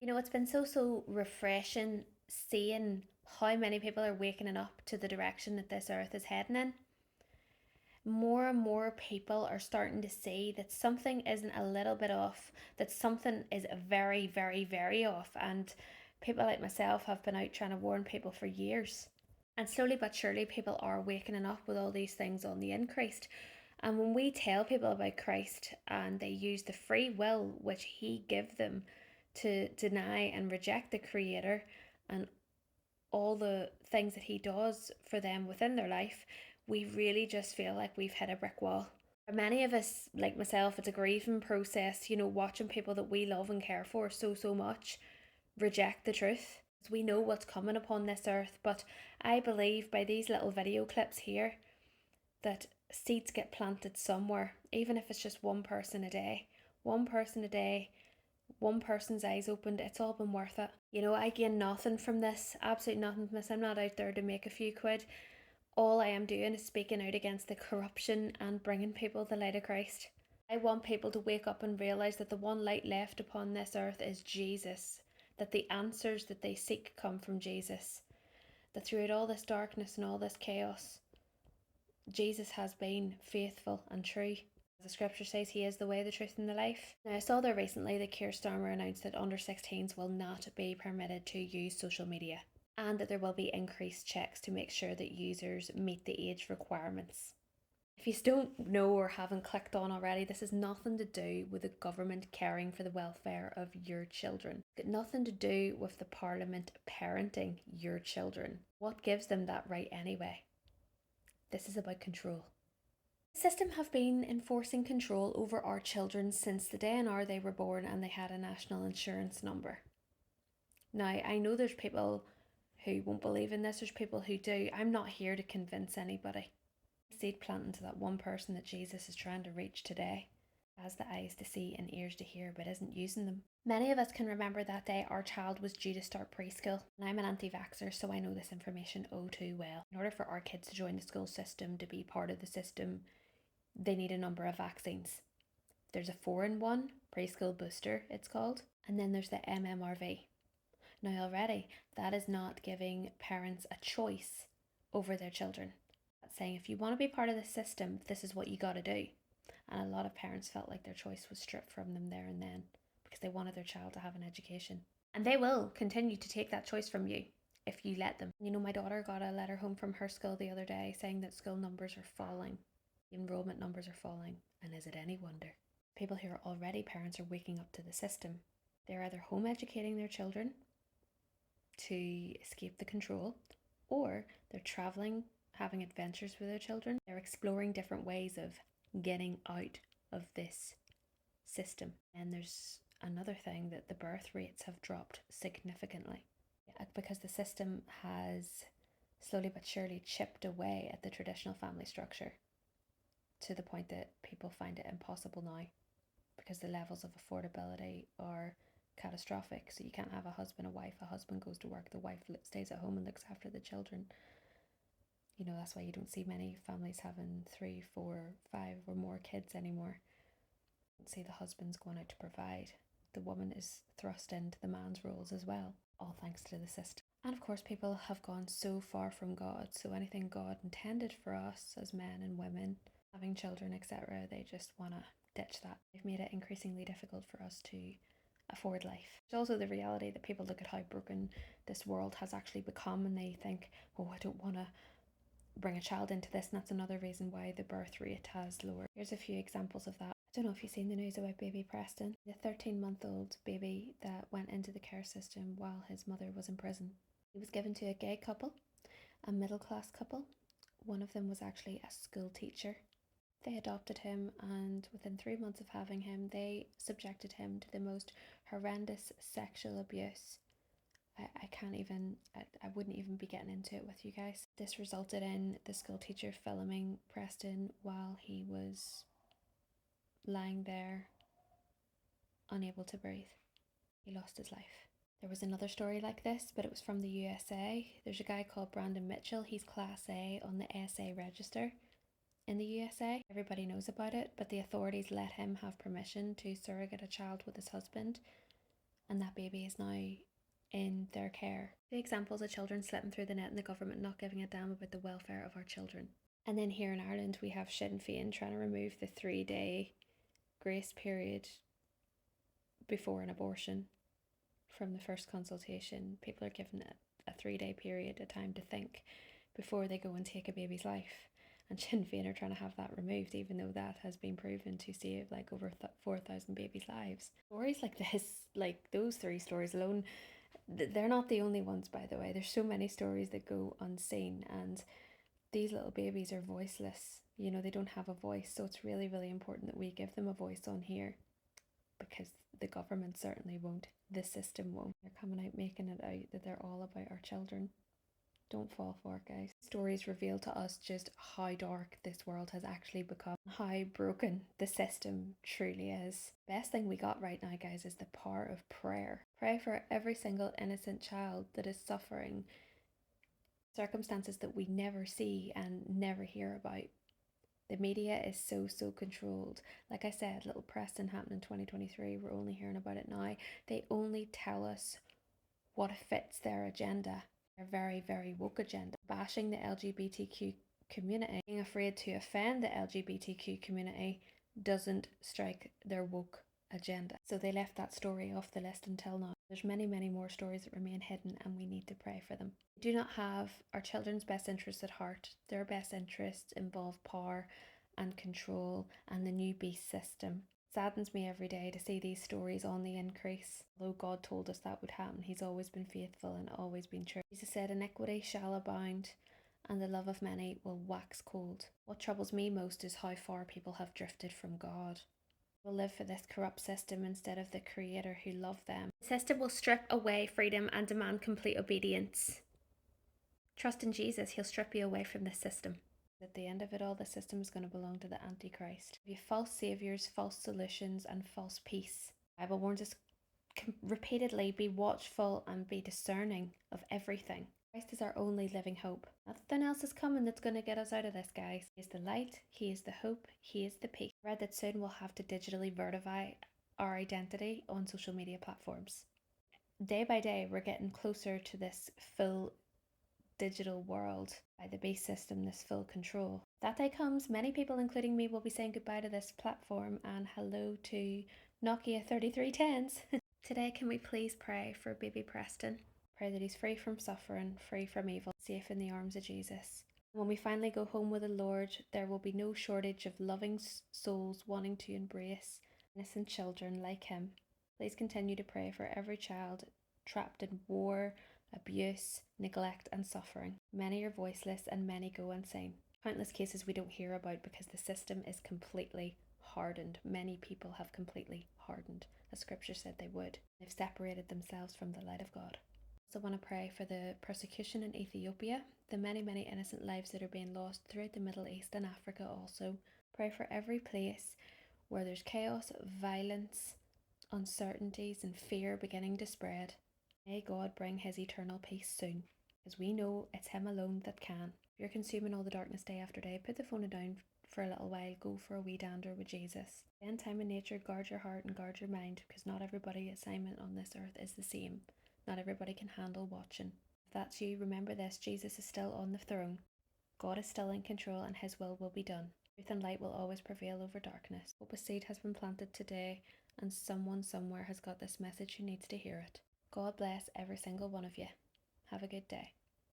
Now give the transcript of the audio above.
You know, it's been so refreshing seeing how many people are waking up to the direction that this earth is heading in. More and more people are starting to see that something isn't a little bit off, that something is very off. And people like myself have been out trying to warn people for years. And slowly but surely, people are waking up with all these things on the increase. And when we tell people about Christ and they use the free will which He gave them to deny and reject the Creator and all the things that He does for them within their life, we really just feel like we've hit a brick wall. For many of us, like myself, it's a grieving process, watching people that we love and care for so much reject the truth. We know what's coming upon this earth, but I believe by these little video clips here that seeds get planted somewhere, even if it's just one person a day. One person a day, one person's eyes opened, it's all been worth it. I gain nothing from this, absolutely nothing from this. I'm not out there to make a few quid. All I am doing is speaking out against the corruption and bringing people the light of Christ. I want people to wake up and realise that the one light left upon this earth is Jesus, that the answers that they seek come from Jesus, that throughout all this darkness and all this chaos, Jesus has been faithful and true. The scripture says He is the way, the truth, and the life. Now, I saw there recently that Keir Starmer announced that under 16s will not be permitted to use social media and that there will be increased checks to make sure that users meet the age requirements. If you don't know or haven't clicked on already, this has nothing to do with the government caring for the welfare of your children. It's got nothing to do with the Parliament parenting your children. What gives them that right anyway? This is about control. The system have been enforcing control over our children since the day and hour they were born and they had a national insurance number. Now, I know there's people who won't believe in this, there's people who do. I'm not here to convince anybody. Seed planting to that one person that Jesus is trying to reach today, has the eyes to see and ears to hear but isn't using them. Many of us can remember that day our child was due to start preschool, and I'm an anti-vaxxer, so I know this information oh too well. In order for our kids to join the school system, to be part of the system, they need a number of vaccines. There's a 4-in-1 preschool booster, it's called, and then there's the MMRV. Now already, that is not giving parents a choice over their children. That's saying if you want to be part of the system, this is what you got to do. And a lot of parents felt like their choice was stripped from them there and then because they wanted their child to have an education. And they will continue to take that choice from you if you let them. My daughter got a letter home from her school the other day saying that school numbers are falling, enrollment numbers are falling, and is it any wonder? People who are already parents are waking up to the system. They're either home educating their children to escape the control, or they're traveling, having adventures with their children. They're exploring different ways of getting out of this system. And there's another thing, that the birth rates have dropped significantly because the system has slowly but surely chipped away at the traditional family structure to the point that people find it impossible now because the levels of affordability are catastrophic. So you can't have a husband, a wife. A husband goes to work, the wife stays at home and looks after the children. That's why you don't see many families having 3, 4, 5 or more kids anymore. You don't see the husbands going out to provide. The woman is thrust into the man's roles as well, all thanks to the system. And of course, people have gone so far from God, so anything God intended for us as men and women, having children, etc., they just want to ditch that. They've made it increasingly difficult for us to afford life. There's also the reality that people look at how broken this world has actually become and they think, oh, I don't want to bring a child into this, and that's another reason why the birth rate has lowered. Here's a few examples of that. I don't know if you've seen the news about baby Preston, the 13-month-old baby that went into the care system while his mother was in prison. He was given to a gay couple, a middle-class couple. One of them was actually a school teacher. They adopted him, and within 3 months of having him, they subjected him to the most horrendous sexual abuse. I wouldn't even be getting into it with you guys. This resulted in the school teacher filming Preston while he was lying there, unable to breathe. He lost his life. There was another story like this, but it was from the USA. There's a guy called Brandon Mitchell. He's Class A on the SA register in the USA. Everybody knows about it, but the authorities let him have permission to surrogate a child with his husband and that baby is now in their care. The examples of children slipping through the net and the government not giving a damn about the welfare of our children. And then here in Ireland, we have Sinn Féin trying to remove the 3-day grace period before an abortion from the first consultation. People are given a 3-day period, a time to think before they go and take a baby's life. And Sinn Féin are trying to have that removed, even though that has been proven to save like over 4,000 babies' lives. Stories like this, like those 3 stories alone, they're not the only ones, by the way. There's so many stories that go unseen, and these little babies are voiceless. You know, they don't have a voice, so it's really, really important that we give them a voice on here, because the government certainly won't. The system won't. They're coming out making it out that they're all about our children. Don't fall for it, guys. Stories reveal to us just how dark this world has actually become, how broken the system truly is. Best thing we got right now, guys, is the power of prayer. Pray for every single innocent child that is suffering circumstances that we never see and never hear about. The media is so controlled. Like I said, little Preston happened in 2023. We're only hearing about it now. They only tell us what fits their agenda. Their very woke agenda. Bashing the LGBTQ community, being afraid to offend the LGBTQ community doesn't strike their woke agenda. So they left that story off the list until now. There's many more stories that remain hidden, and we need to pray for them. We do not have our children's best interests at heart. Their best interests involve power and control and the new beast system. It saddens me every day to see these stories on the increase. Although God told us that would happen, He's always been faithful and always been true. Jesus said, "Iniquity shall abound, and the love of many will wax cold." What troubles me most is how far people have drifted from God. Will live for this corrupt system instead of the Creator who loved them. The system will strip away freedom and demand complete obedience. Trust in Jesus, He'll strip you away from this system. At the end of it all, the system is going to belong to the Antichrist. There'll be false saviors, false solutions, and false peace. The Bible warns us repeatedly, be watchful and be discerning of everything. Christ is our only living hope. Nothing else is coming that's going to get us out of this, guys. He is the light, He is the hope, He is the peace. I read that soon we'll have to digitally verify our identity on social media platforms. Day by day, we're getting closer to this full digital world by the beast system, this full control. That day comes, many people, including me, will be saying goodbye to this platform and hello to Nokia 3310s. Today, can we please pray for baby Preston? Pray that he's free from suffering, free from evil, safe in the arms of Jesus. When we finally go home with the Lord, there will be no shortage of loving souls wanting to embrace innocent children like him. Please continue to pray for every child trapped in war, abuse, neglect, and suffering. Many are voiceless and many go unseen. Countless cases we don't hear about because the system is completely hardened. Many people have completely hardened, as Scripture said they would. They've separated themselves from the light of God. I also want to pray for the persecution in Ethiopia, the many innocent lives that are being lost throughout the Middle East and Africa also. Pray for every place where there's chaos, violence, uncertainties, and fear beginning to spread. May God bring His eternal peace soon, as we know it's Him alone that can. If you're consuming all the darkness day after day, put the phone down for a little while, go for a wee dander with Jesus. Spend time in nature, guard your heart and guard your mind, because not everybody's assignment on this earth is the same. Not everybody can handle watching. If that's you, remember this: Jesus is still on the throne. God is still in control and His will be done. Truth and light will always prevail over darkness. Hope a seed has been planted today, and someone somewhere has got this message who needs to hear it. God bless every single one of you. Have a good day.